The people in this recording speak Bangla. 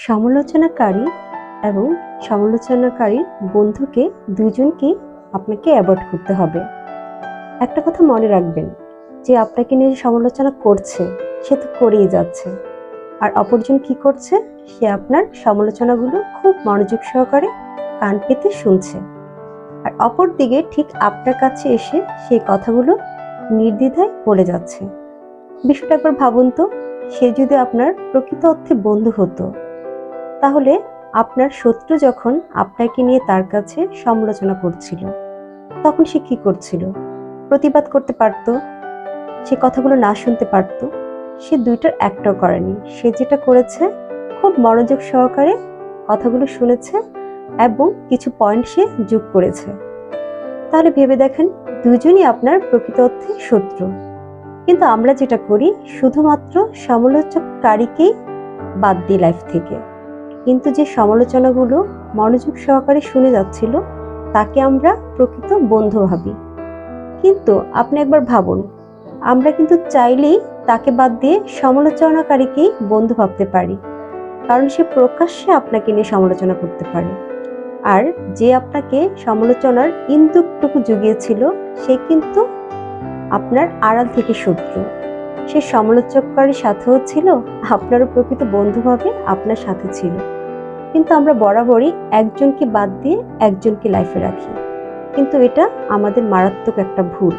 সমালোচনাকারী এবং সমালোচনাকারীর বন্ধুকে দুজনকেই আপনাকে অ্যাভয়েড করতে হবে। একটা কথা মনে রাখবেন, যে আপনাকে নিয়ে সমালোচনা করছে সে তো করেই যাচ্ছে, আর অপরজন কি করছে, সে আপনার সমালোচনাগুলো খুব মনোযোগ সহকারে কান পেতে শুনছে, আর অপর দিকে ঠিক আপনার কাছে এসে সেই কথাগুলো নির্দ্বিধায় বলে যাচ্ছে। বিষয়টা একবার ভাবুন তো, সে যদি আপনার প্রকৃত অর্থে বন্ধু হতো, তাহলে আপনার শত্রু যখন আপনাকে নিয়ে তার কাছে সমালোচনা করছিল, তখন সে কি করছিল? প্রতিবাদ করতে পারতো, সে কথাগুলো না শুনতে পারতো। সে দুইটার একটাও করেনি। সে যেটা করেছে, খুব মনোযোগ সহকারে কথাগুলো শুনেছে এবং কিছু পয়েন্ট সে যোগ করেছে। তাহলে ভেবে দেখেন, দুজনই আপনার প্রকৃত অর্থে শত্রু। কিন্তু আমরা যেটা করি, শুধুমাত্র সমালোচককারীকেই বাদ দিই লাইফ থেকে, কিন্তু যে সমালোচনাগুলো মনোযোগ সহকারে শুনে যাচ্ছিল তাকে আমরা প্রকৃত বন্ধু ভাবি। কিন্তু আপনি একবার ভাবুন, আমরা কিন্তু চাইলেই তাকে বাদ দিয়ে সমালোচনাকারীকেই বন্ধু ভাবতে পারি, কারণ সে প্রকাশ্যে আপনাকে নিয়ে সমালোচনা করতে পারে। আর যে আপনাকে সমালোচনার ইন্দুকটুকু জুগিয়েছিল, সে কিন্তু আপনার আড়াল থেকে শত্রু। সে সমালোচককারীর সাথেও ছিল, আপনারও প্রকৃত বন্ধুভাবে আপনার সাথে ছিল। কিন্তু আমরা বরাবরই একজনকে বাদ দিয়ে একজনকে লাইফে রাখি, কিন্তু এটা আমাদের মারাত্মক একটা ভুল।